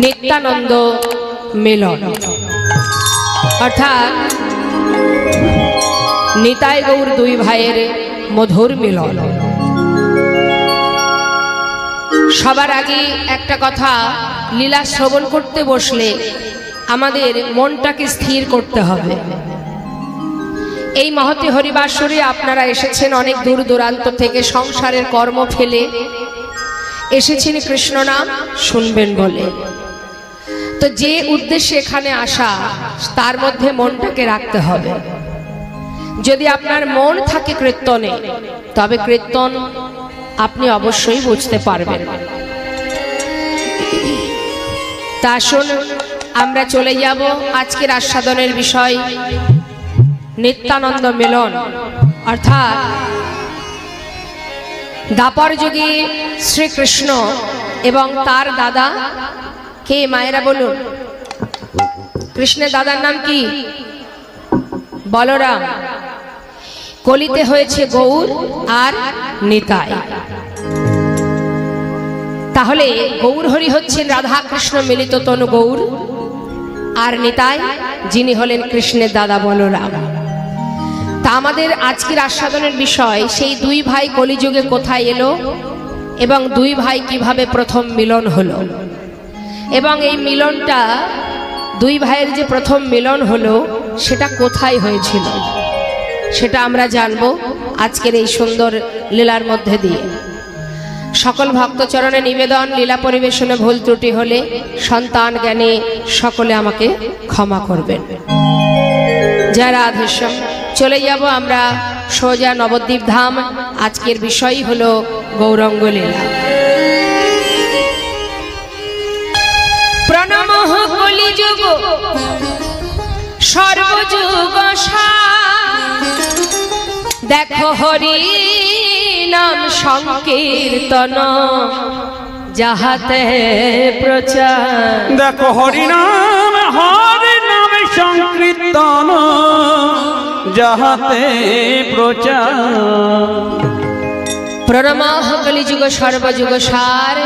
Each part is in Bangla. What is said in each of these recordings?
নিত্যানন্দ মিলন অর্থাৎ নিতাই গৌর দুই ভাইয়ের মধুর মিলন। সবার আগে একটা কথা, লীলা শ্রবণ করতে বসলে আমাদের মনটাকে স্থির করতে হবে। এই মহতি হরিবাসরে আপনারা এসেছেন অনেক দূর দূরান্ত থেকে, সংসারের কর্ম ফেলে এসেছেন কৃষ্ণ নাম শুনবেন বলে। তো যে উদ্দেশ্যে এখানে আসা, তার মধ্যে মনটাকে রাখতে হবে। যদি আপনার মন থাকে কীর্তনে, তবে কীর্তন আপনি অবশ্যই বুঝতে পারবেন। তা আসুন আমরা চলে যাব আজকের আস্বাদনের বিষয়, নিত্যানন্দ মিলন অর্থাৎ দ্বাপর যুগে শ্রীকৃষ্ণ এবং তার দাদা কে? মায়েরা বলুন, কৃষ্ণের দাদার নাম কি? বলরাম। কলিতে হয়েছে গৌর আর নিতাই। তাহলে গৌর হরি হচ্ছেন রাধা কৃষ্ণ মিলিত তনু গৌর, আর নিতাই যিনি হলেন কৃষ্ণের দাদা বলরাম। তা আমাদের আজকের আস্বাদনের বিষয়, সেই দুই ভাই কলিযুগে কোথায় এলো এবং দুই ভাই কিভাবে প্রথম মিলন হলো, এবং এই মিলনটা দুই ভাইয়ের যে প্রথম মিলন হলো সেটা কোথায় হয়েছিল, সেটা আমরা জানবো আজকের এই সুন্দর লীলার মধ্যে দিয়ে। সকল ভক্তচরণে নিবেদন, লীলা পরিবেশনে ভুল ত্রুটি হলে সন্তান জ্ঞানে সকলে আমাকে ক্ষমা করবেন। জয় রাধেশ্যাম। চলে যাব আমরা সোজা নবদ্বীপ ধাম। আজকের বিষয় হলো গৌরাঙ্গ লীলা। প্রণমঃ কলিযুগ সর্বযুগ দেখো হরি নাম সংকীর্তন যাহাতে প্রচার। দেখো হরি নাম সংকীর্তন যাহাতে প্রচার। প্রণমঃ কলিযুগ সর্বযুগ সার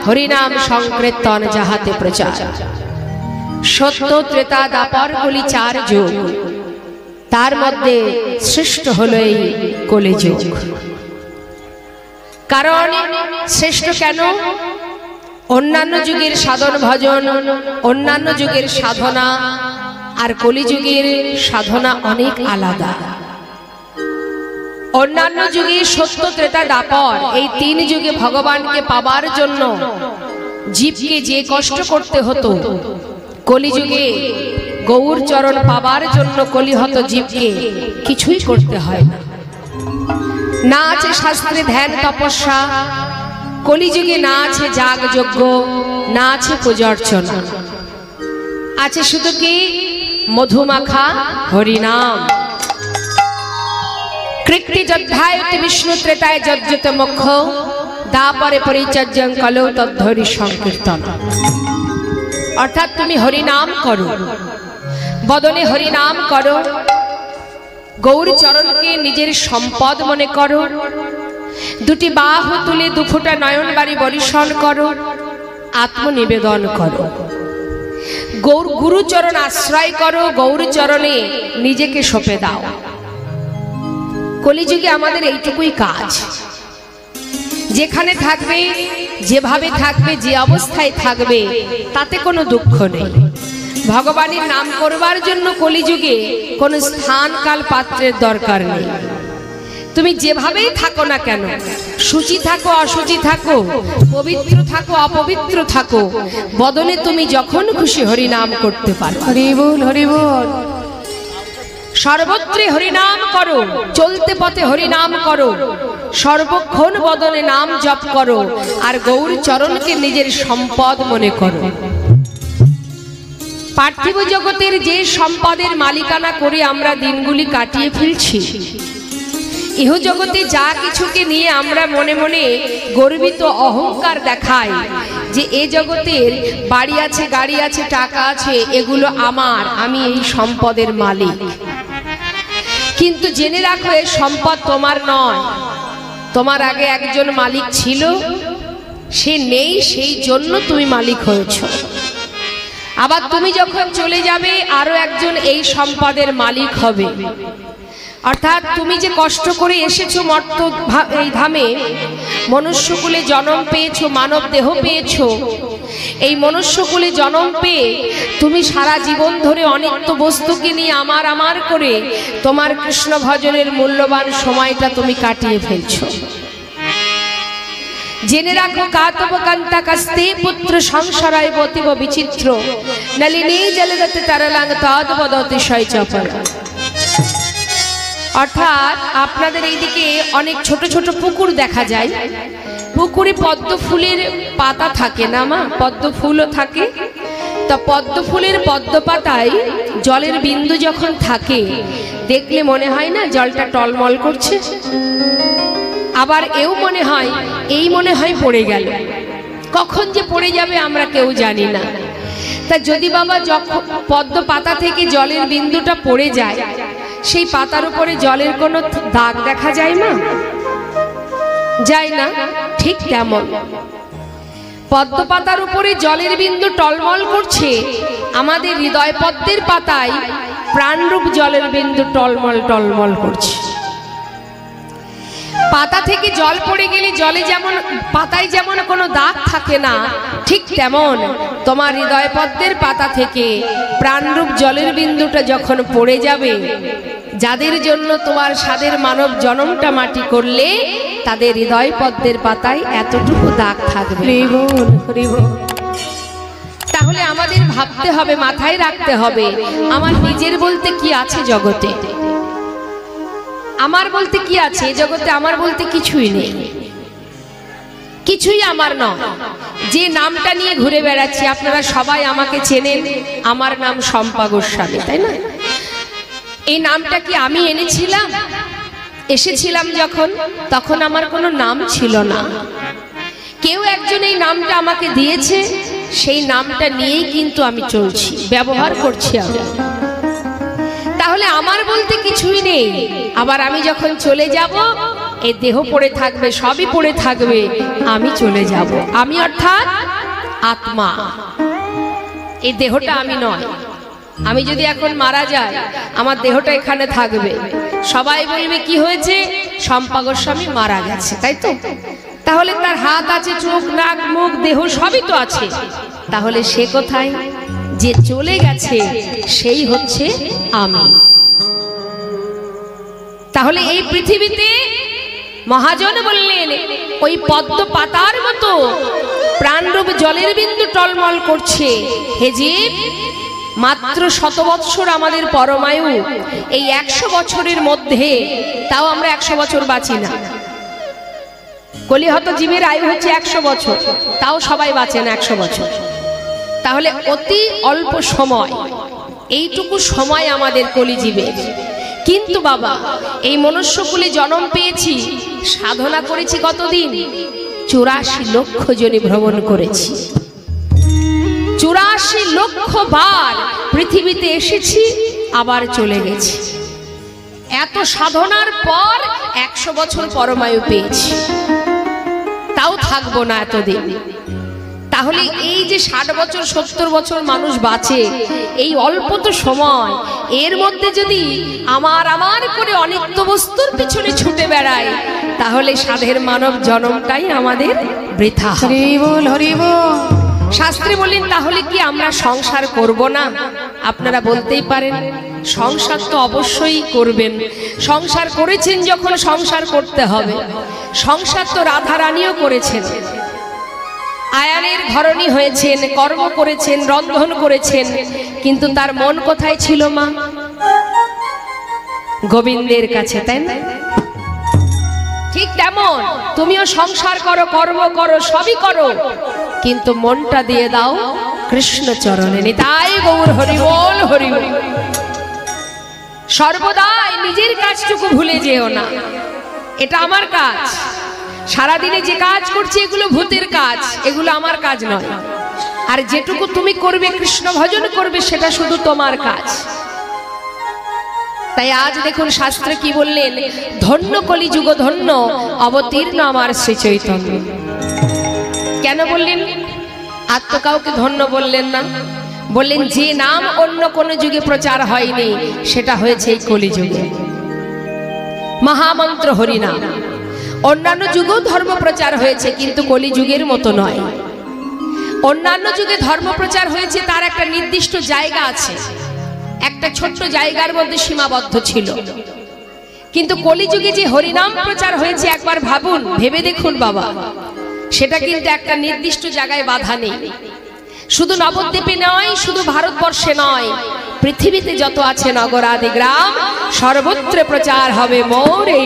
হরিনাম সংকীর্তন যাহাতে প্রচার। সত্য ত্রেতা দ্বাপর কলি চার যুগ, তার মধ্যে শ্রেষ্ঠ হলো এই কলিযুগ। কারণ শ্রেষ্ঠ কেন? অন্যান্য যুগের সাধন ভজন, অন্যান্য যুগের সাধনা আর কলিযুগের সাধনা অনেক আলাদা। অন্যান্য যুগে সত্য ত্রেতা দ্বাপর এই তিন যুগে ভগবানকে পাবার জন্য জীবকে যে কষ্ট করতে হতো, কলিযুগে গৌর চরণ পাবার জন্য কলিহত জীবকে কিছুই করতে হয় না। না আছে শাস্ত্রে ধ্যান তপস্যা, কলিযুগে না আছে যাগ যজ্ঞ, না আছে পূজার্চনা, আছে শুধু কি মধুমাখা হরিনাম। কৃতি যদ্ধায়তে বিষ্ণু ত্রেতায় যজ্জতে মোক্ষ, দ্বাপরে পরিচর্যং কলৌ তদ্ধরি সংকীর্তন। অর্থাৎ তুমি হরিনাম করো, বদনে হরিনাম করো, গৌর চরণকে নিজের সম্পদ মনে করো, দুটি বাহু তুলে দুফোঁটা নয়ন বাড়ি বরিশন করো, আত্মনিবেদন করো, গৌর গুরুচরণ আশ্রয় করো, গৌর চরণে নিজেকে সঁপে দাও। কলিযুগে আমাদের এইটুকুই কাজ। যেখানে থাকবে, যেভাবে থাকবে, যে অবস্থায় থাকবে, তাতে কোনো দুঃখ নেই। ভগবানের নাম করবার জন্য কলিযুগে কোনো স্থান কাল পাত্রের দরকার নেই। তুমি যেভাবেই থাকো না কেন, শুচি থাকো অশুচি থাকো, পবিত্র থাকো অপবিত্র থাকো, বদনে তুমি যখন খুশি হরিনাম করতে পারো। হরি বল, হরি বল। সর্বত্রে হরিনাম করো, চলতে পথে হরিনাম করো, সর্বক্ষণ বদনে নাম জপ করো, আর গৌর চরণকে নিজের সম্পদ মনে করো। পার্থিব জগতের যে সম্পদের মালিকানা করে আমরা দিনগুলি কাটিয়ে ফেলছি, ইহ জগতে যা কিছুকে নিয়ে আমরা মনে মনে গর্বিত অহংকার দেখাই যে এ জগতের বাড়ি আছে, গাড়ি আছে, টাকা আছে, এগুলো আমার, আমি এই সম্পদের মালিক। কিন্তু জেনে রাখো এই সম্পদ তোমার নয়, তোমার আগে একজন মালিক ছিল, সে নেই, সেই জন্য তুমি মালিক হয়েছ। আবার তুমি যখন চলে যাবে আরো একজন এই সম্পদের মালিক হবে। অর্থাৎ তুমি যে কষ্ট করে এসেছো মর্ত এই ধামে, মনুষ্যকুলে জন্ম পেয়েছো, মানব দেহ পেয়েছো, এই মনুষ্যকুলে জন্ম পেয়ে তুমি সারা জীবন ধরে অনিত্য বস্তুকে নিয়ে আমার আমার করে তোমার কৃষ্ণ ভজনের মূল্যবান সময়টা তুমি কাটিয়ে ফেলছো। জেনে রাখো কাতব কান্তা কাস্তে পুত্র সংসারায় বতিব বিচিত্র নলিনী জলদতে তারলাং তদ্বদতি শৈচপর। অর্থাৎ আপনাদের এইদিকে অনেক ছোট ছোট পুকুর দেখা যায়, পুকুরে পদ্ম ফুলের পাতা থাকে না মা, পদ্ম ফুলও থাকে। তা পদ্ম ফুলের পদ্ম পাতায় জলের বিন্দু যখন থাকে দেখলে মনে হয় না জলটা টলমল করছে, আবার এও মনে হয় এই মনে হয় পড়ে গেল, কখন যে পড়ে যাবে আমরা কেউ জানি না। তা যদি বাবা যখন পদ্ম পাতা থেকে জলের বিন্দুটা পড়ে যায়, সেই পাতার উপরে জলের কোনো দাগ দেখা যায় না, যায় না। ঠিক তেমন পদ্ম পাতার উপরে জলের বিন্দু টলমল করছে, আমাদের হৃদয় পদ্মের পাতায় প্রাণরূপ জলের বিন্দু টলমল টলমল করছে। পাতা থেকে জল পড়ে গেলে জলে যেমন পাতায় যেমন কোনো দাগ থাকে না, ঠিক তেমন তোমার হৃদয় পদ্মের পাতা থেকে প্রাণরূপ জলের বিন্দুটা যখন পড়ে যাবে, যাদের জন্য তোমার সাদের মানব জনমটা মাটি করলে তাদের হৃদয় পদ্মের পাতায় এতটুকু দাগ থাকবে। তাহলে আমাদের ভাবতে হবে, মাথায় রাখতে হবে, আমার নিজের বলতে কি আছে জগতে, আমার বলতে কি আছে জগতে, আমার বলতে কিছুই নেই, কিছুই আমার নয়। যে নামটা নিয়ে ঘুরে বেড়াচ্ছি, আপনারা সবাই আমাকে চেনেন, আমার নাম শম্পা গোস্বামী, তাই না? এই নামটা কি আমি এনেছিলাম? এসেছিলাম যখন, তখন আমার কোনো নাম ছিল না, কেউ একজন এই নামটা আমাকে দিয়েছে, সেই নামটা নিয়েই কিন্তু আমি চলছি, ব্যবহার করছি আমি। তাহলে আমার বলতে কিছুই নেই। আবার আমি যখন চলে যাব, এই দেহ পড়ে থাকবে, সবই পড়ে থাকবে, আমি চলে যাব। আমি অর্থাৎ আত্মা, এই দেহটা আমি নয়। আমি যদি এখন মারা যাই, আমার দেহটা এখানে থাকবে, সবাই বলবে কি হয়েছে, শম্পা গোস্বামী মারা গেছে, তাই তো? তাহলে তার হাত আছে, চোখ নাক মুখ দেহ সবই তো আছে, তাহলে সে কোথায়? যে চলে গেছে সেই হচ্ছে আমি। তাহলে এই পৃথিবীতে মহাজন বললেন ওই পদ্ম পাতার মতো প্রাণরূপ জলের বিন্দু টলমল করছে। হে জীব, মাত্র 100 বৎসর আমাদের পরমায়ু, এই 100 বছরের মধ্যে তাও আমরা 100 বছর বাঁচি না। কলিহত জীবের আয়ু হচ্ছে 100 বছর, তাও সবাই বাঁচে না 100 বছর। তাহলে অতি অল্প সময়, এইটুকু সময় আমাদের কলিজীবের। কিন্তু বাবা, এই মনুষ্যকুলে জন্ম পেয়েছি, সাধনা করেছি কতদিন? 84 লক্ষ জনি ভ্রমণ করেছি, 84 লক্ষ বার পৃথিবীতে এসেছি, আবার চলে গেছি। এত সাধনার পর 100 বছর পরমায়ু পেয়েছি, তাও থাকবো না এতদিন। তাহলে এই যে 60 বছর 70 বছর মানুষ বাঁচে, এই অল্প তো সময়, এর মধ্যে যদি আমার আমার করে অনিত্য বস্তুর পিছনে ছুটে বেড়াই, তাহলে সাধের মানব জন্মটাই আমাদের বৃথা। হরি বল, হরি বল। শাস্ত্রী বলেন তাহলে কি আমরা সংসার করব না? আপনারা বলতেই পারেন সংসার তো অবশ্যই করবেন, সংসার করেছেন যখন সংসার করতে হবে। সংসার তো রাধা রানীও করেছেন, আয়ানের ধরনী হয়েছেন, কর্ম করেছেন, রন্ধন করেছেন, কিন্তু তার মন কোথায় ছিল মা? গোবিন্দের কাছে, তাই না? ঠিক তেমন তুমিও সংসার করো, কর্ম করো, সবই করো, কিন্তু মনটা দিয়ে দাও কৃষ্ণ চরণে। নিতাই গৌর হরি বল, হরি বল। সর্বদাই নিজের কাজটুকু ভুলে যেও না, এটা আমার কাজ। সারাদিনে যে কাজ করছি এগুলো ভূতের কাজ, এগুলো আমার কাজ নয়। আর যেটুকু তুমি করবে, কৃষ্ণ ভজন করবে, সেটা শুধু তোমার কাজ। তাই আজ দেখুন শাস্ত্রে কি বললেন, ধন্য কলিযুগ ধন্য অবতীর্ণ আমার শ্রী চৈতন্য। কেন বললেন? আর তো কাউকে ধন্য বললেন না, বললেন যে নাম অন্য কোন যুগে প্রচার হয়নি সেটা হয়েছে এই কলিযুগে। মহামন্ত্র হরিনাম। অন্যান্য যুগেও ধর্ম প্রচার হয়েছে, কিন্তু কলিযুগের মতো নয়। অন্যান্য যুগে ধর্ম প্রচার হয়েছে, তার একটা নির্দিষ্ট জায়গা আছে, একটা ছোট্ট জায়গার মধ্যে সীমাবদ্ধ ছিল। কিন্তু কলিযুগে যে হরিনাম প্রচার হয়েছে, একবার ভাবুন, ভেবে দেখুন বাবা, সেটা কিন্তু একটা নির্দিষ্ট জায়গায় বাধা নেই। শুধু নবদ্বীপে নয়, শুধু ভারতবর্ষে নয়, পৃথিবীতে যত আছে নগর আদি গ্রাম, সর্বত্র প্রচার হবে মোর এই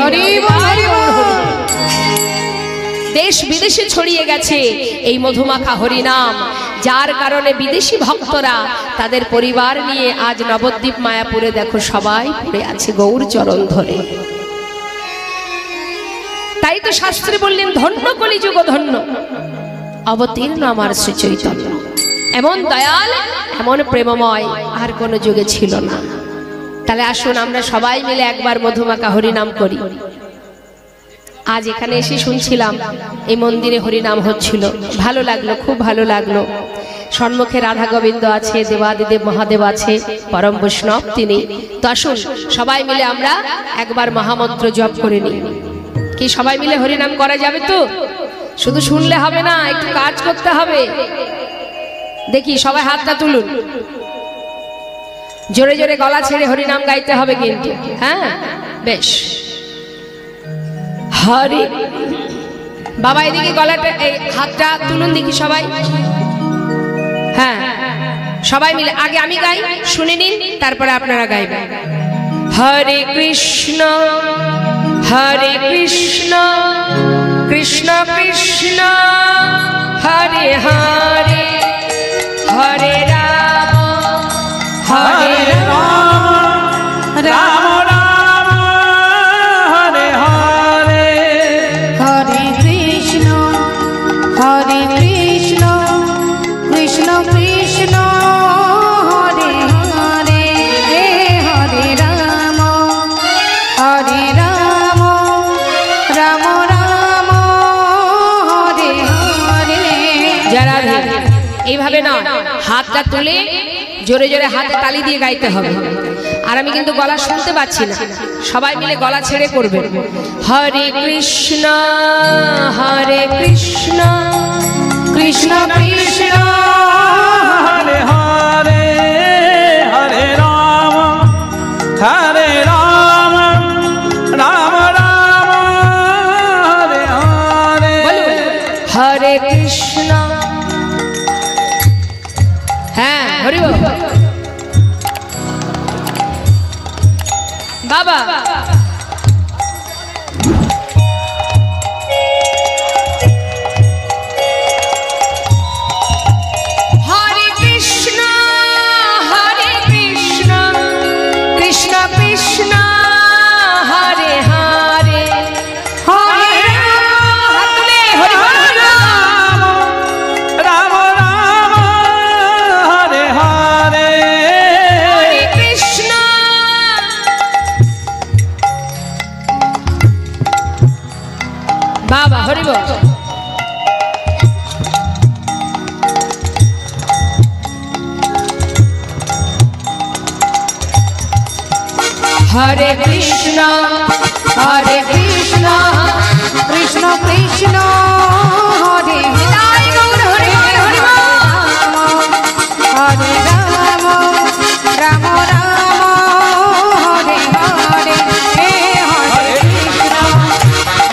দেশ বিদেশে ছড়িয়ে গেছে এই মধুমাখা হরিনাম, যার কারণে বিদেশি ভক্তরা তাদের পরিবার নিয়ে আজ নবদ্বীপ মায়াপুরে দেখো সবাই পড়ে আছে গৌর চরণ ধরে। তাই তো শাস্ত্রে বললেন, ধন্য কলিযুগ ধন্য, অবতীর্ণ আমার শ্রী চৈতন্য। এমন দয়াল, এমন প্রেমময় আর কোন যুগে ছিল না। তাহলে আসুন আমরা সবাই মিলে একবার মধুমাখা হরিনাম করি। আজ এখানে এসে শুনছিলাম এই মন্দিরে হরিনাম হচ্ছিল, ভালো লাগলো, খুব ভালো লাগলো। সম্মুখে রাধা গোবিন্দ আছে, দেবাদিদেব মহাদেব আছে, পরম বৈষ্ণব তিনি। তো আসুন সবাই মিলে আমরা একবার মহামন্ত্র জপ করে নিই। কি সবাই মিলে হরিনাম করা যাবে তো? শুধু শুনলে হবে না, একটু কাজ করতে হবে। দেখি সবাই হাতটা তুলুন, জোরে জোরে গলা ছেড়ে হরিনাম গাইতে হবে কিন্তু। হ্যাঁ, বেশ। হরি বাবা, এদিকে গলাটা, এই হাতটা তুলুন দেখি সবাই। হ্যাঁ, সবাই মিলে। আগে আমি গাই, শুনে নিন, তারপরে আপনারা গাইবেন। হরে কৃষ্ণ হরে কৃষ্ণ কৃষ্ণ কৃষ্ণ হরে হরে, হরে রাম হরে রাম, রাম রাম হরে হরে, হরে কৃষ্ণ কৃষ্ণ কৃষ্ণ হরে হরে, হরে রাম রাম রাম হরে হরে। যারা এইভাবে না, হাতটা তুলে জোরে জোরে হাতে তালি দিয়ে গাইতে হবে। আর আমি কিন্তু গলা শুনতে পাচ্ছি না, সবাই মিলে গলা ছেড়ে করবে। হরে কৃষ্ণ কৃষ্ণ কৃষ্ণ হরে হরে, হরে রাম রাম রাম হরে হরে, হরে কৃষ্ণ। হ্যাঁ, হরি বল বাবা। হরে কৃষ্ণ কৃষ্ণ কৃষ্ণ হরে হরে, হরে রাম রাম হরে হরে, হরে কৃষ্ণ। বাবা হরি বল। হরে কৃষ্ণ কৃষ্ণ কৃষ্ণ হরে তাই গৌর হরি হরি হরি বল। হরে রাম রাম হরে হরে, হরে কৃষ্ণ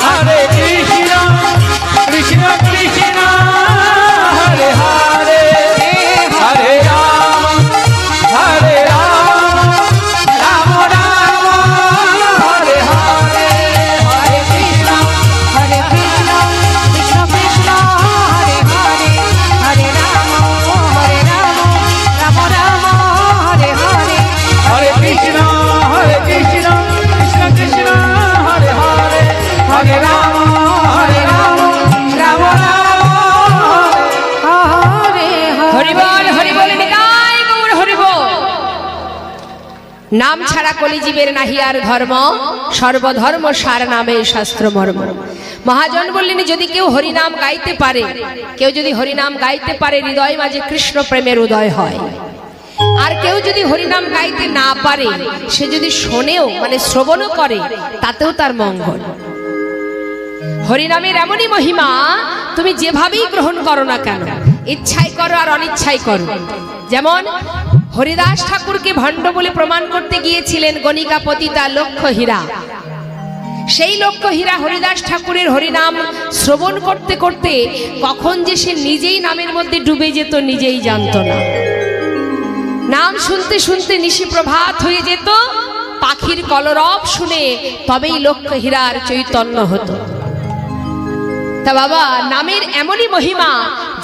হরে কৃষ্ণ কৃষ্ণ কৃষ্ণ হরে হরে, হরে রাম রাম রাম হরে হরে, হরে কৃষ্ণ কৃষ্ণ কৃষ্ণ হরে হরে, হরে রাম রাম রাম হরে হরে, হরে কৃষ্ণ কৃষ্ণ কৃষ্ণ হরে হরে, হরে রাম রাম হরে হরি বল হরি বল, নিতাই গৌর হরি বল। নাম ছাড়া কলিজীবের নাহি আর ধর্ম, সর্বধর্ম সার নামে শাস্ত্র মর্ম। মহাজন বললেন, যদি কেউ হরিনাম গাইতে পারে, কেউ যদি হরিনাম গাইতে পারে, হৃদয় মাঝে কৃষ্ণ প্রেমের উদয় হয়। আর কেউ যদি হরিনাম গাইতে না পারে, সে যদি শোনেও মানে শ্রবণও করে, তাতেও তার মঙ্গল। হরিনামের এমনই মহিমা, তুমি যেভাবেই গ্রহণ করো না কেন, ইচ্ছাই করো আর অনিচ্ছাই করো। যেমন হরিদাস ঠাকুরকে ভণ্ড বলে প্রমাণ করতে গিয়েছিলেন গণিকা পতিতা লক্ষ্য হীরা। সেই লক্ষ্য হীরা হরিদাস ঠাকুরের হরিনাম শ্রবণ করতে করতে কখন যে সে নিজেই নামের মধ্যে ডুবে যেত নিজেই জানত না। নাম শুনতে শুনতে নিশি প্রভাত হয়ে যেত, পাখির কলরব শুনে তবেই লক্ষ্য হীরার চৈতন্য হতো। তা বাবা, নামের এমনই মহিমা,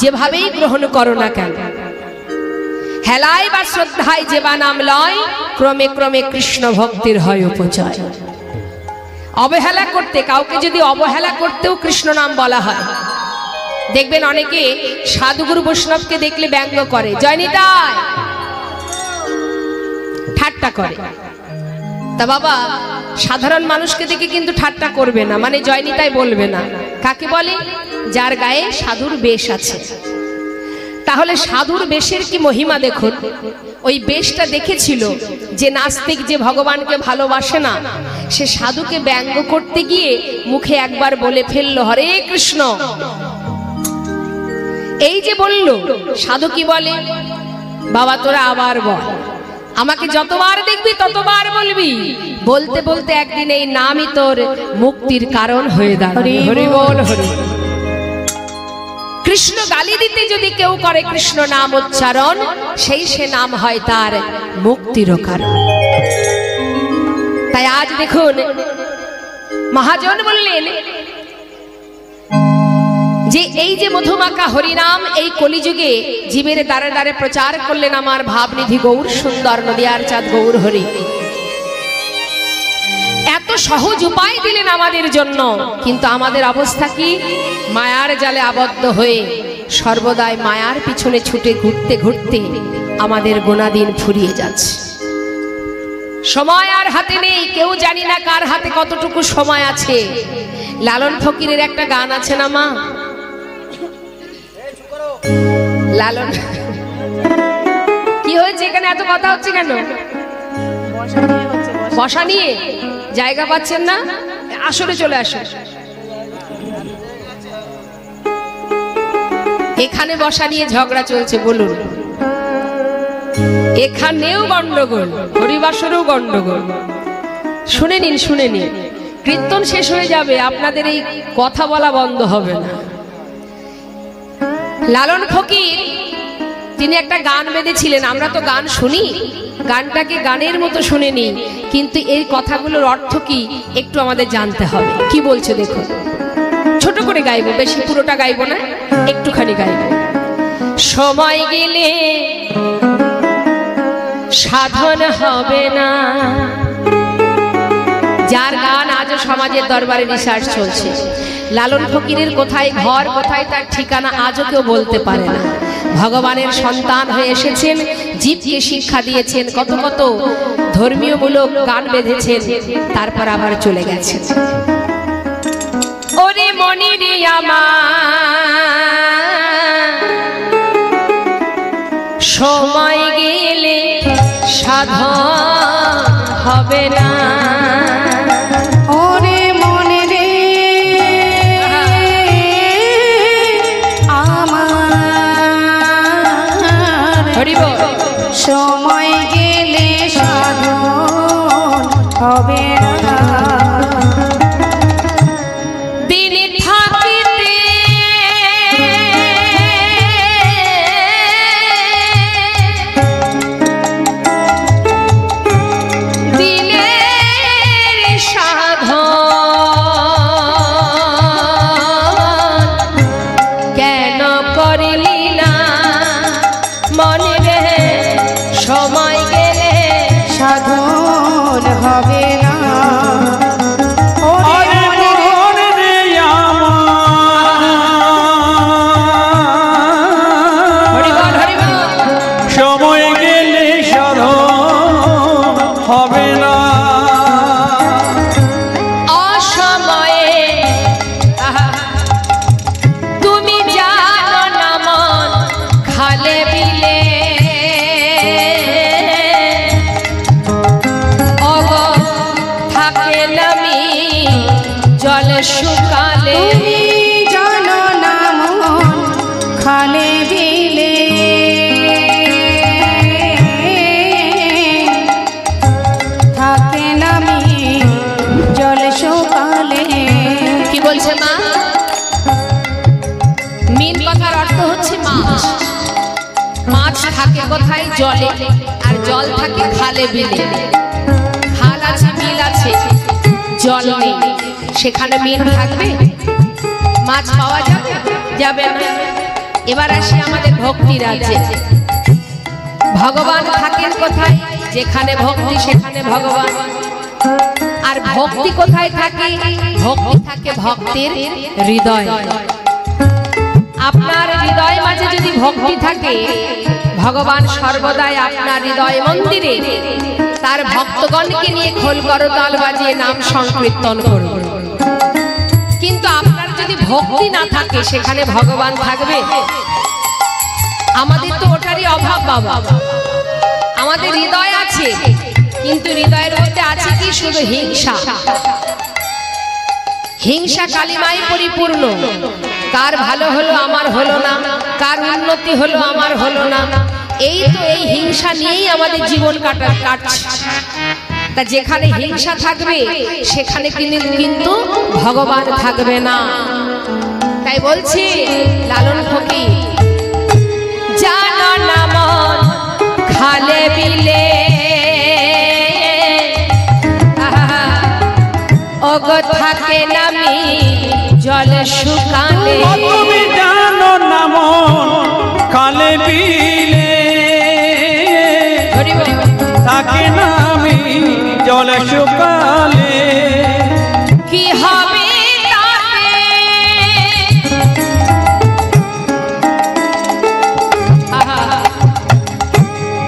যেভাবেই গ্রহণ করো না কেন, হেলায় বা শ্রদ্ধায় যেবা নাম লয়, ক্রমে ক্রমে কৃষ্ণ ভক্তির হয় উপচয়। অবহেলা করতে, কাউকে যদি অবহেলা করতেও কৃষ্ণ নাম বলা হয়। দেখবেন অনেকে সাধুগুরু বৈষ্ণবকে দেখলে ব্যঙ্গ করে, জয়নিতাই, ঠাট্টা করে। তা বাবা, সাধারণ মানুষকে দেখে কিন্তু ঠাট্টা করবে না, মানে জয়নিতাই বলবে না। কাকে বলে? যার গায়ে সাধুর বেশ আছে। তাহলে সাধুর বেশের কি মহিমা দেখুন। ওই বেশটা দেখেছিল যে নাস্তিক, যে ভগবানকে ভালোবাসে না, সে সাধুকে ব্যঙ্গ করতে গিয়ে মুখে একবার বলে ফেললো হরে কৃষ্ণ। এই যে বলল, সাধু কি বলে? বাবা তোরা আবার বল, আমাকে যতবার দেখবি ততবার বলবি। বলতে বলতে একদিন এই নামই তোর মুক্তির কারণ হয়ে দাঁড়াবে। হরি বল হরি। কৃষ্ণ গালি দিতে যদি কেউ করে কৃষ্ণ নাম উচ্চারণ, সেই সে নাম হয় তার মুক্তির কারণ। তাই আজ দেখুন, মহাজন বললেন যে এই যে মধুমাখা হরিনাম এই কলিযুগে জীবের দ্বারে দ্বারে প্রচার করলেন আমার ভাবনিধি গৌর সুন্দর নদিয়ার চাঁদ গৌর হরি। এত সহজ উপায় দিলেন আমাদের জন্য, কিন্তু আমাদের অবস্থা কি? মায়ার জালে আবদ্ধ হয়ে সর্বদাই মায়ার পিছনে ছুটে ঘুরতে ঘুরতে আমাদের গোনা দিন ফুরিয়ে যাচ্ছে। সময় আর হাতে নেই, কেউ জানি না কার হাতে কতটুকু সময় আছে। লালন ফকিরের একটা গান আছে না মা? লালন, কি হয়েছে এখানে এত কথা হচ্ছে কেন? বসা নিয়ে জায়গা পাচ্ছেন না? আসলে চলে আসুন, এখানে বসা নিয়ে ঝগড়া চলছে। বলুন, এখানেও গন্ডগোল, হরিবাসরেও গন্ডগোল। শুনে নিন, শুনে নিন, কীর্তন শেষ হয়ে যাবে, আপনাদের এই কথা বলা বন্ধ হবে না। লালন ফকির তিনি একটা গান বেঁধেছিলেন। আমরা তো গান শুনি, গানটাকে গানের মতো শুনে নিই, কিন্তু এই কথাগুলোর অর্থ কি একটু আমাদের জানতে হবে। কি বলছে দেখুন, ছোট করে গাইবো, বেশি পুরোটা গাইবো না, একটুখানি গাইবো। সময় গেলে সাধন হবে না। যার গান আজও সমাজের দরবারে রিসার্চ চলছে। লালন ফকিরের কোথায় ঘর, কোথায় তার ঠিকানা আজও কেউ বলতে পারে না। ভগবানের সন্তান হয়ে এসেছেন, জীবকে শিক্ষা দিয়েছেন, কত কত ধর্মীয়মূলক গান বেঁধেছেন, তারপর আবার চলে গেছেন। ওরে মনি রে আমার, সময় গেলে সাধন হবে না। ওরে মনে রে আমার, সময় গেলে সাধন হবে না। দিন থাকিতে দিনের সাধন কেন করলি না মনে রে? সময় গেলে সাধন হবে না। আরে মন রে আমার, সময় গেলে সাধন হবে না। অসময়ে তুমি জানো না মন খালে বিলে মাছ থাকে কোথায়? জলে। আর জল থাকে খালে বিলে। খাল আছে, বিল আছে, জল নেই, সেখানে মিন থাকবে? মাছ পাওয়া যাবে? যাবে না। এবার আসি আমাদের ভক্তির আছে। ভগবান থাকেন কোথায়? যেখানে ভক্তি সেখানে ভগবান। আর ভক্তি কোথায় থাকে? ভক্তি থাকে ভক্তের হৃদয়। আপনার হৃদয় মাঝে যদি ভক্তি থাকে, ভগবান সর্বদাই আপনার হৃদয় মন্দিরে তার ভক্তগণকে নিয়ে খোল করতাল বাজিয়ে নাম সংকীর্তন করবে। কিন্তু আপনার যদি ভক্তি না থাকে, সেখানে ভগবান থাকবে? আমাদের তো ওটারই অভাব বাবা। আমাদের হৃদয় আছে, কিন্তু হৃদয়ের মধ্যে আছে কি? শুধু হিংসা। হিংসা কালিমায় পরিপূর্ণ। কার ভালো হলো আমার হলো না, কার উন্নতি হলো আমার হলো না, এই তো এই হিংসা নিয়েই আমাদের জীবন কাটছে। তা যেখানে হিংসা থাকবে সেখানে কিন্তু ভগবান থাকবে না। তাই বলছি লালন ফকির, জানো না মন খালে বিলে ওগো থাকে নামি জলে শুকালে। তুমি জানো না মন খালে বিলে থাকে নামি জলে শুকালে। কি হবে তাতে?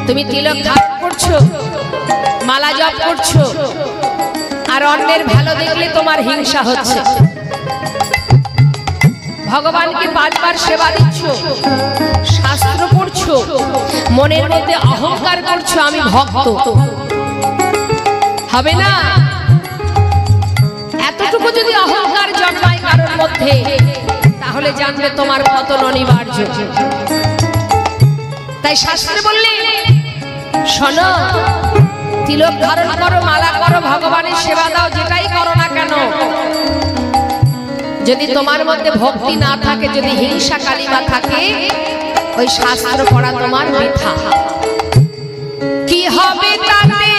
তুমি তিলক ধারণ করছো, মালা জপ করছো, আর অন্যের ভালো দেখলে তোমার হিংসা হচ্ছে। ভগবানকে 5 বার সেবা দিচ্ছ, শাস্ত্র পড়ছো, মনের মধ্যে অহংকার করছো আমি ভক্ত, হবে না? এতটুকু যদি অহংকার জন্মায় কারোর মধ্যে, তাহলে জানবে তোমার পতন অনিবার্য। তাই শাস্ত্রে বললে শোনো, তিলক ধারণ করো, মালা করো, ভগবানের সেবা দাও, যেটাই করো না কেন, যদি তোমার মধ্যে ভক্তি না থাকে, যদি হিংসা কালিমা থাকে, ওই শাস্ত্র পড়া তোমার বৃথা। কি হবে তাতে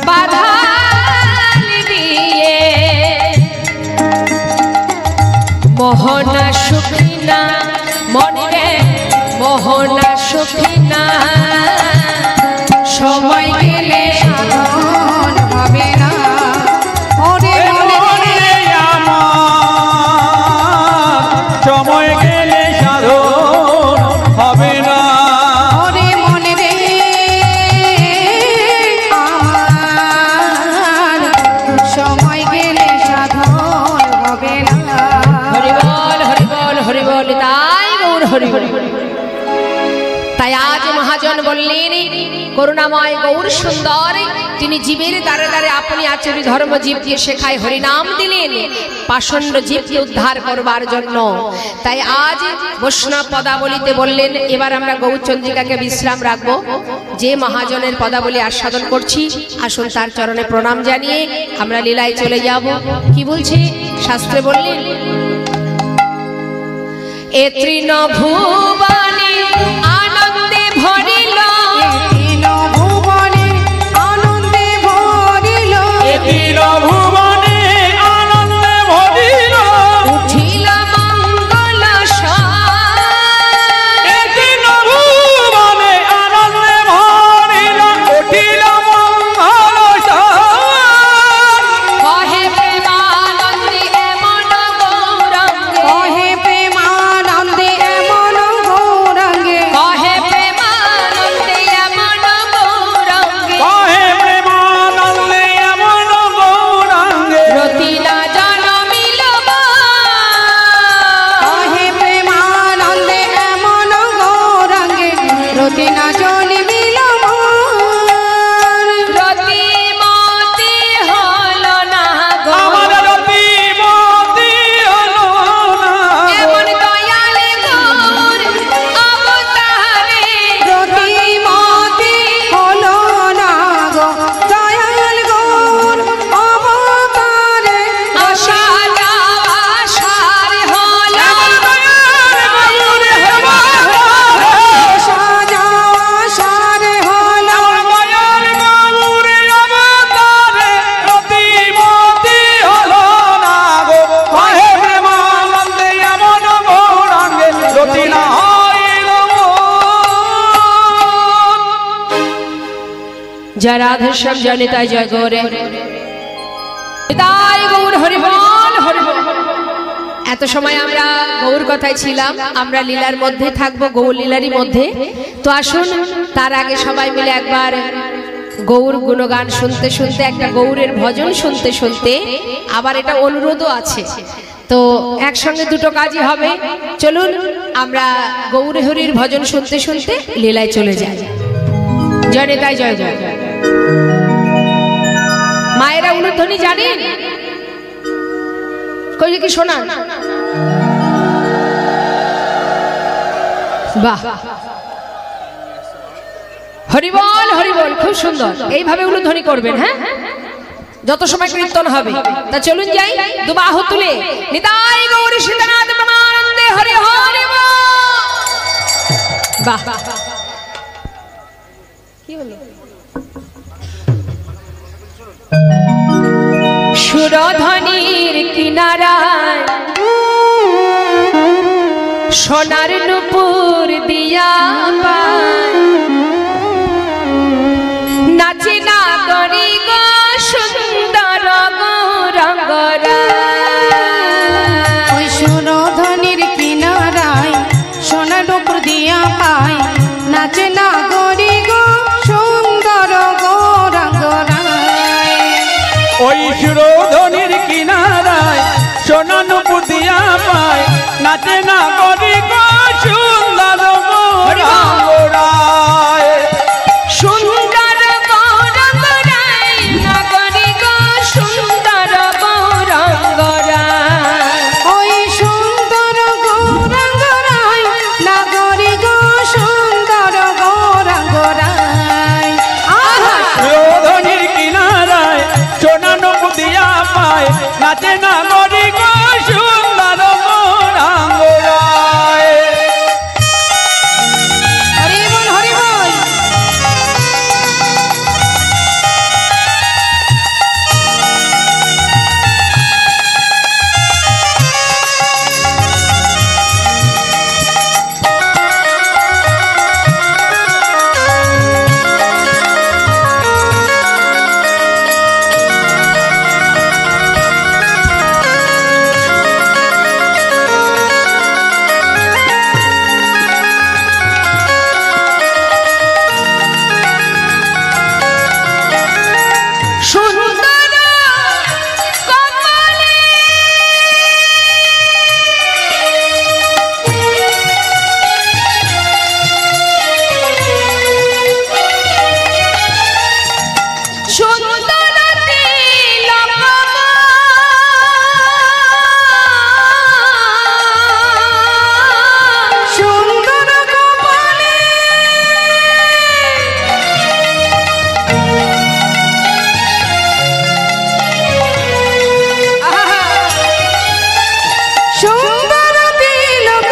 বাধা দিয়ে মোহনা সুখী না মনে, মোহনা সুখী না। সময় গেলে সাধন হবে না। ওরে মনে রে আমার সময় গেলে সাধন হবে না। ওরে মনে রে আমার সময় গেলে সাধন হবে না। হরি বল হরি বল হরি বল, তাই গৌর হরি হরি। তাই আজ মহাজন বললেন, করুণাময় গৌর সুন্দর, তিনি জীবের দ্বারে দ্বারে আপনি আচরি ধর্ম জীবকে শেখায় হরিনাম দিলেন পাষণ্ড জীবকে উদ্ধার করবার জন্য। তাই আজ বৈষ্ণব পদাবলিতে বললেন, এবার আমরা গৌরচন্দ্রিকাকে বিশ্রাম রাখবো। যে মহাজনের পদাবলী আস্বাদন করছি, আসুন তার চরণে প্রণাম জানিয়ে আমরা লীলায় চলে যাব। কি বলছে শাস্ত্রে? বললেন এ তৃণ ভুবনে আনন্দে ভরিল, তিল ভুবনে আনন্দে ভরিল, এ তিল ভুবনে আনন্দে ভরিল, উঠিল মঙ্গল এ তিল ভুবনে আনন্দে ভরিল, উঠিল মঙ্গল কহে প্রেমানন্দে এমন গৌরাঙ্গে, কহে প্রেমানন্দে এমন গৌরাঙ্গে, জয় রাধেশ্যাম, জয় নিতাই, জয় গৌরে নিতাই গৌর, হরি বল হরি বল। এত সময় আমরা গৌর কথায় ছিলাম, আমরা লীলার মধ্যে থাকবো, গৌর লীলারই মধ্যে। তো আসুন তার আগে সবাই মিলে একবার গৌর গুণগান শুনতে শুনতে, একটা গৌরের ভজন শুনতে শুনতে, আবার এটা অনুরোধও আছে, তো একসঙ্গে দুটো কাজই হবে। চলুন আমরা গৌর হরির ভজন শুনতে শুনতে লীলায় চলে যাই। জয় নিতাই, জয় জয়। মায়েরা উলুধ্বনি জানেন? কই কি শোনান? বাহ, হরিবল হরিবল, খুব সুন্দর। এইভাবে উলুধ্বনি করবেন, হ্যাঁ, যত সময় কীর্তন হবে। তা চলুন যাই, দুবাহু তুলে নিতাই গৌরী সীতানাথ প্রেমানন্দে হরি হরি বল। বাহ, কি হলো? সুরধ্বনির কিনারায় সোনার নুপুর দিয়া নাচে না গরি গো সুন্দর গৌরঙ্গরা। ওই সুরধ্বনির কিনারায় সোনার নুপুর দিয়া পায়, নাচে না গরি গো সুন্দর গৌরাঙ্গরায়। ওই সুরধ্বনির কিনারায় সোনা নুপুর দিয়া পায়, নাচে না গরি গো সুন্দর গৌরাঙ্গরায়। সুন্দর গৌরঙ্গরায়, নাগরি গো সুন্দর গৌরঙ্গরায়। ওই সুন্দর গৌরাঙ্গরায়, নাগরি গো সুন্দর গৌরাঙ্গরায়। আহা, সুরধ্বনির কিনারায় সোনা নুপুর দিয়া পায়, নাচে না গরি গো সুন্দর গৌরাঙ্গরায়। হরি বল হরি বল। সুন্দর কমলে সুন্দর তিলক সুন্দর কপালে সুন্দর তিলক।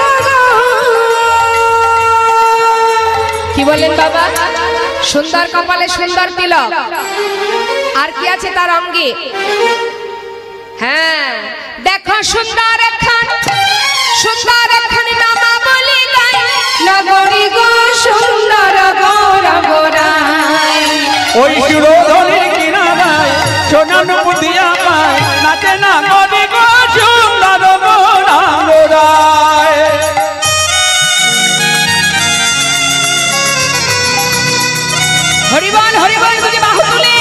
কি বললেন বাবা? সুন্দর কপালে সুন্দর তিলক, আর কি আছে তার অঙ্গে? হ্যাঁ, দেখো সুন্দর একখান, সুন্দর একখান নামা বলি গাই, নগরী গো সুন্দর গৌরঙ্গরায়। ওই সুরধ্বনির কিনারায় সোনা নুপুর দিয়া পায়, নাচে না গরি গো সুন্দর গৌরাঙ্গরায়। হরিবল হরিবল বুঝে বাহু তুলে।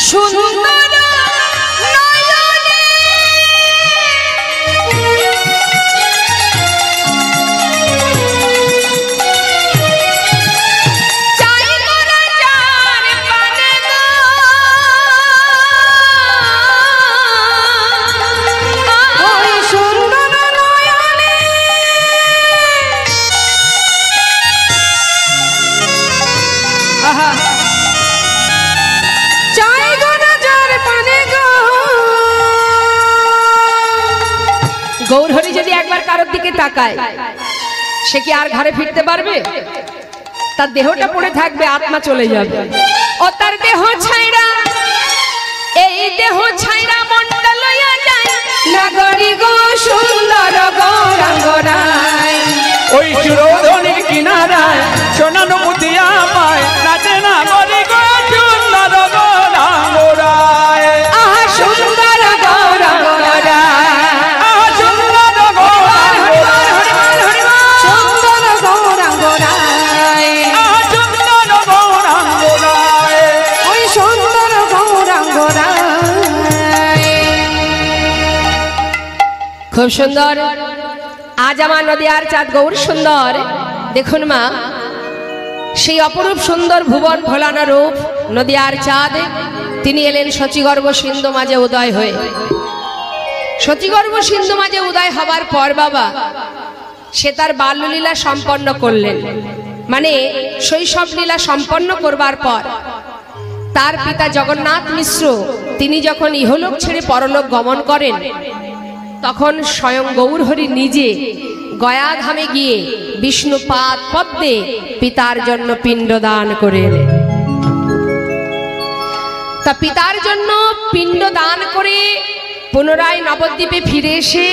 সুন্দর নয়নে চাই মোরা যার পানে গো। ওই সুন্দর নয়নে আহা, চাই গো নজর পানে গো। গৌর হরি যদি একবার কারোর দিকে তাকায়, সে কি আর ঘরে ফিরতে পারবে? তার দেহটা পড়ে থাকবে, আত্মা চলে যাবে। ও তার দেহ ছাইরা, এই দেহ ছাইরা মনটা লইয়া যায় নগরী গো সুন্দর গৌরাঙ্গ রায়। ওই সুরধনির কিনারায় সোনা নকুদিয়া পায়, নাচে না গরি গো সুন্দর গৌরাঙ্গ রায়। আহা সুন্দর গৌরাঙ্গ রায়, আহা সুন্দর গৌরাঙ্গ রায়, সুন্দর গৌরাঙ্গ রায়, আহা সুন্দর গৌরাঙ্গ রায়। ওই সুন্দর গৌরাঙ্গ রায়। খুব সুন্দর। আজ আমার নদিয়ার চাঁদ গৌর সুন্দর। দেখুন মা, সেই অপরূপ সুন্দর ভুবন ভোলানো রূপ নদিয়ার চাঁদ, তিনি এলেন শচীগর্ভ সিন্ধু মাঝে উদয় হয়ে। শচীগর্ভ সিন্ধু মাঝে উদয় হবার পর বাবা সে তার বাল্যলীলা সম্পন্ন করলেন। মানে শৈশব লীলা সম্পন্ন করবার পর তার পিতা জগন্নাথ মিশ্র তিনি যখন ইহলোক ছেড়ে পরলোক গমন করেন, তখন স্বয়ং গৌরহরি নিজে গয়াধামে গিয়ে বিষ্ণুপাদ পদ্মে পিতার জন্য পিণ্ডদান করে এলেন। তা পিতার জন্য পিণ্ডদান করে পুনরায় নবদ্বীপে ফিরে এসে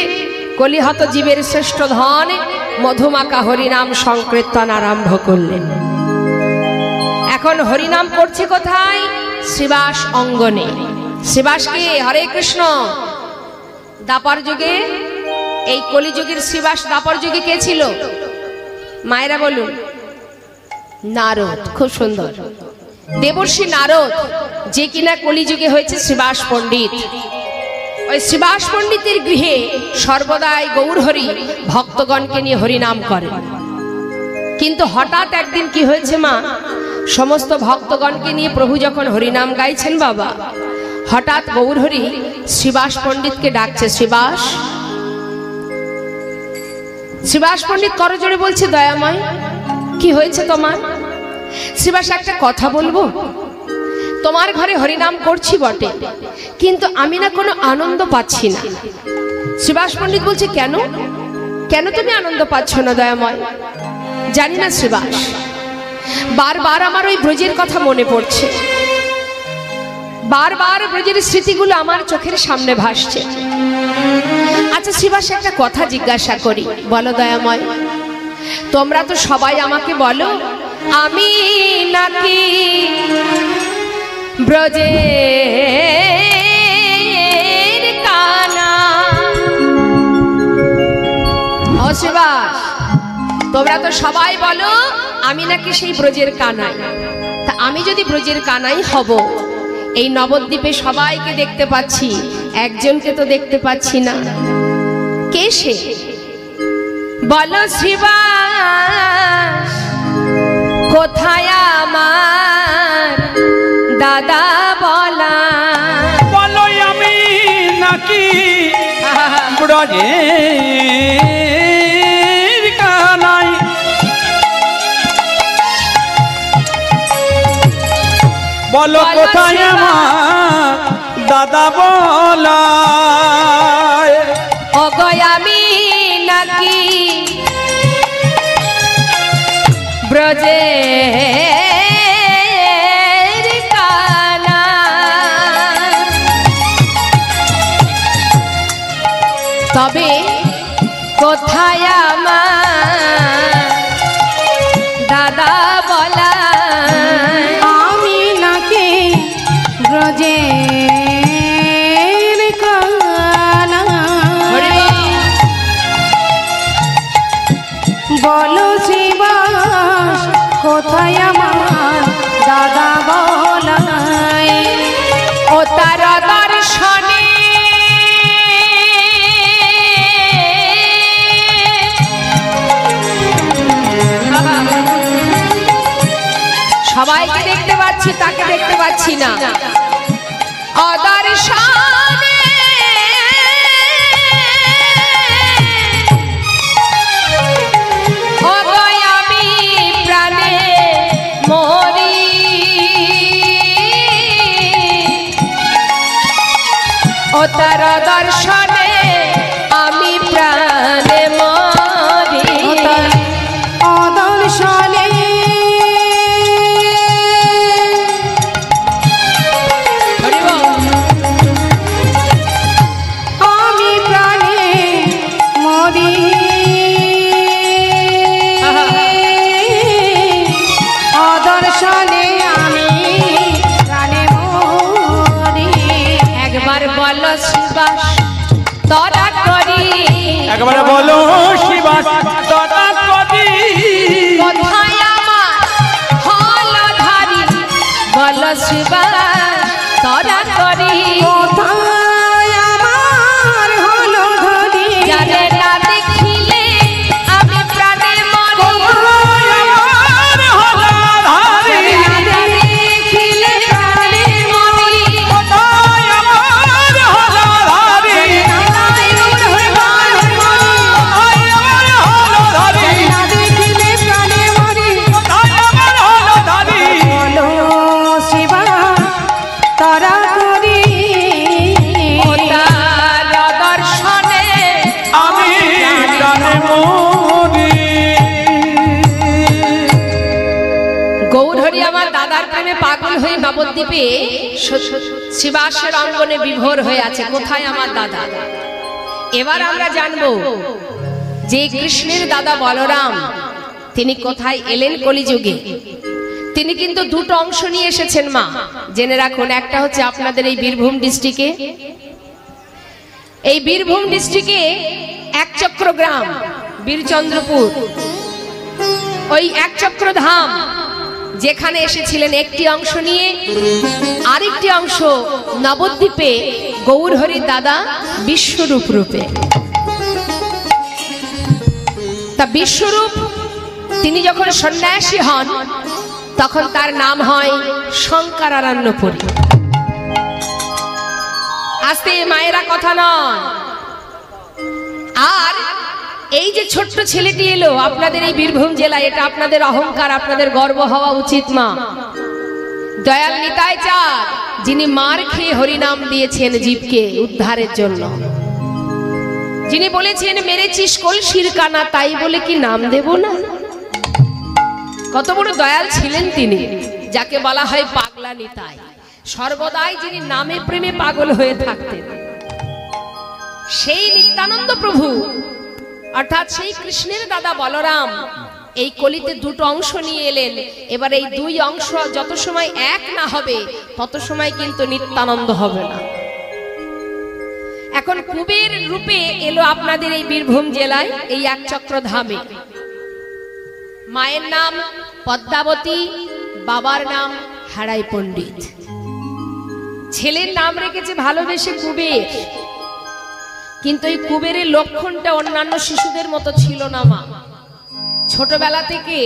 কলিহত জীবের শ্রেষ্ঠ ধন মধুমাকা হরিনাম সংকীর্তন আরম্ভ করলেন। এখন হরিনাম করছে কোথায়? শ্রীবাস অঙ্গনে। শ্রীবাসকে হরে কৃষ্ণ দাপর যুগে, এই কলিযুগের শ্রীবাস দাপর যুগে কে ছিল? মায়েরা বলুন। নারদ। খুব সুন্দর। দেবর্ষি নারদ, যে কিনা কলিযুগে হয়েছে শ্রীবাস পণ্ডিত। ওই শ্রীবাস পণ্ডিতের গৃহে সর্বদাই গৌরহরি ভক্তগণকে নিয়ে হরিনাম করেন। কিন্তু হঠাৎ একদিন কি হয়েছে মা, সমস্ত ভক্তগণকে নিয়ে প্রভু যখন হরিনাম গাইছেন বাবা, হঠাৎ গৌরহরি শ্রীবাস পণ্ডিতকে ডাকছে, শ্রীবাস। শ্রীবাস পণ্ডিত করজোড়ে বলছে, দয়াময় কি হয়েছে তোমার? শ্রীবাস, একটা কথা বলবো। তোমার ঘরে হরিনাম করছি বটে, কিন্তু আমি না কোনো আনন্দ পাচ্ছি না। শ্রীবাস পণ্ডিত বলছে, কেন কেন তুমি আনন্দ পাচ্ছ না দয়াময়? জানি না শ্রীবাস, বারবার আমার ওই ব্রজের কথা মনে পড়ছে, বারবার ব্রজের স্মৃতিগুলো আমার চোখের সামনে ভাসছে। আচ্ছা শ্রীবাস, একটা কথা জিজ্ঞাসা করি, বলো দয়াময়। তোমরা তো সবাই আমাকে বলো আমি নাকি ব্রজের কানা। ও শ্রীবাস, তোমরা তো সবাই বলো আমি নাকি সেই ব্রজের কানাই। তা আমি যদি ব্রজের কানাই হব, এই নবদ্বীপে সবাইকে দেখতে পাচ্ছি, একজনকে তো দেখতে পাচ্ছি না। কে সে? বলো শ্রীবাস, কোথায় আমার দাদা বলা? বলো আমি নাকি ব্রজের কানাই। বলো কোথায় আমার দাদা বলা? অগয় আমি নাকি ব্রজের কানা? তবে কোথায় আমার দাদা বলা? আমি নাকি ব্রজের কানা। বলো শ্রীবাস, কোথায় আমার দাদা বলাই? ও তার দর্শনে সবাইকে দেখতে পাচ্ছি, তাকে দেখতে পাচ্ছি না। অদর্শনে আমি প্রাণে মরি। ও তার দর্শনে আমি প্রাণে মরি। একবারে বলো শিবা তরা করি কোথায় আমার হলো ধারি বলো শিবা তরা করি কোথায় আমার হলো ধরি যারে না দেখিলে আমি প্রাণে মরি আমার হলাধারি দেখিলে প্রাণে মরি কোথায় আমার হলাধারি কোথায় আমার হলাধারি না দেখিলে প্রাণে মরি কোথায় আমার হলাধারি বলো শিবা তরা করি ও তার দর্শনে আমি প্রাণে মরি গৌরহরি আমার দাদার প্রেমে পাগল হয়ে নবদ্বীপে শিবাসের অঙ্গনে বিভোর হয়ে আছে। কোথায় আমার দাদা? এবার আমরা জানবো যে কৃষ্ণের দাদা বলরাম তিনি কোথায় এলেন কলিযুগে। তিনি কিন্তু দুটো অংশ নিয়ে এসেছেন মা, জেনে রাখুন। একটা হচ্ছে আপনাদের এই বীরভূম ডিস্ট্রিক্টে, এই বীরভূম ডিস্ট্রিক্টে একচক্র গ্রাম বীরচন্দ্রপুর, ওই একচক্র ধাম যেখানে এসেছিলেন একটি অংশ নিয়ে, আরেকটি অংশ নবদ্বীপে গৌরহরির দাদা বিশ্বরূপ রূপে। তা বিশ্বরূপ তিনি যখন সন্ন্যাসী হন তখন তার নাম হয় শঙ্করারণ্যপুরী। আস্তে মায়েরা কথা নয়। আর এই যে ছোট্ট ছেলেটি এলো আপনাদের এই বীরভূম জেলায়, এটা আপনাদের অহংকার, আপনাদের গর্ব হওয়া উচিত মা। দয়াল নিতাই চাঁদ যিনি মার খেয়ে হরিনাম দিয়েছেন জীবকে উদ্ধারের জন্য, যিনি বলেছেন মেরেছিস কলসির কানা তাই বলে কি নাম দেব না। কত বড় দয়াল ছিলেন তিনি, যাকে বলা হয় পাগলা নিতাই। সর্বদাই যিনি নামে প্রেমে পাগল হয়ে থাকতেন, সেই নিত্যানন্দ প্রভু অর্থাৎ সেই কৃষ্ণের দাদা বলরাম এই কলিতে দুটো অংশ নিয়ে এলেন। এবার এই দুই অংশ যত সময় এক না হবে তত সময় কিন্তু নিত্যানন্দ হবে না। এখন কুবের রূপে এলো আপনাদের এই বীরভূম জেলায় এই একচক্র ধামে। মায়ের নাম পদ্মাবতী, বাবার নাম হারাই পণ্ডিত। ছেলের নাম রেখেছে ভালোবেসে কুবের, কিন্তু এই কুবেরের লক্ষণটা অন্যান্য শিশুদের মতো ছিল না মা। ছোটবেলা থেকে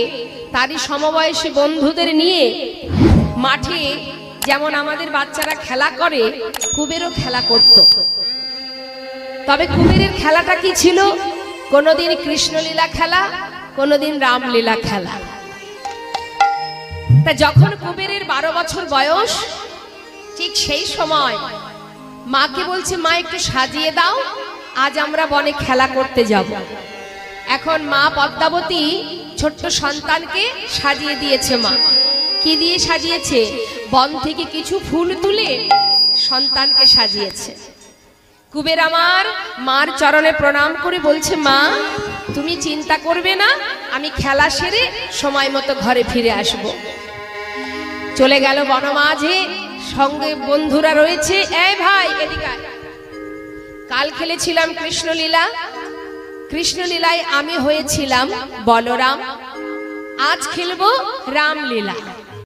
তারই সমবয়সী বন্ধুদের নিয়ে মাঠে যেমন আমাদের বাচ্চারা খেলা করে, কুবেরও খেলা করত। তবে কুবেরের খেলাটা কি ছিল? কোনোদিন কৃষ্ণলীলা খেলা, কোনোদিন রামলীলা খেলা। তা যখন কুবেরের 12 বছর বয়স, ঠিক সেই সময় মাকে বলছে, মা একটু সাজিয়ে দাও, আজ আমরা বনে খেলা করতে যাব। এখন মা পদ্মাবতী ছোট্ট সন্তানকে সাজিয়ে দিয়েছে। মা কি দিয়ে সাজিয়েছে? বন থেকে কিছু ফুল তুলে সন্তানকে সাজিয়েছে। কুবের আমার মার চরণে প্রণাম করে বলছে, মা তুমি চিন্তা করবে না, আমি খেলা সেরে সময় মতো ঘরে ফিরে আসব। চলে গেল বনমাঝে, সঙ্গে বন্ধুরা রয়েছে। এই ভাই এদিকে আয়। কাল খেলেছিলাম কৃষ্ণলীলা, কৃষ্ণলীলায় আমি হয়েছিলাম বলরাম, আজ খেলবো রামলীলা।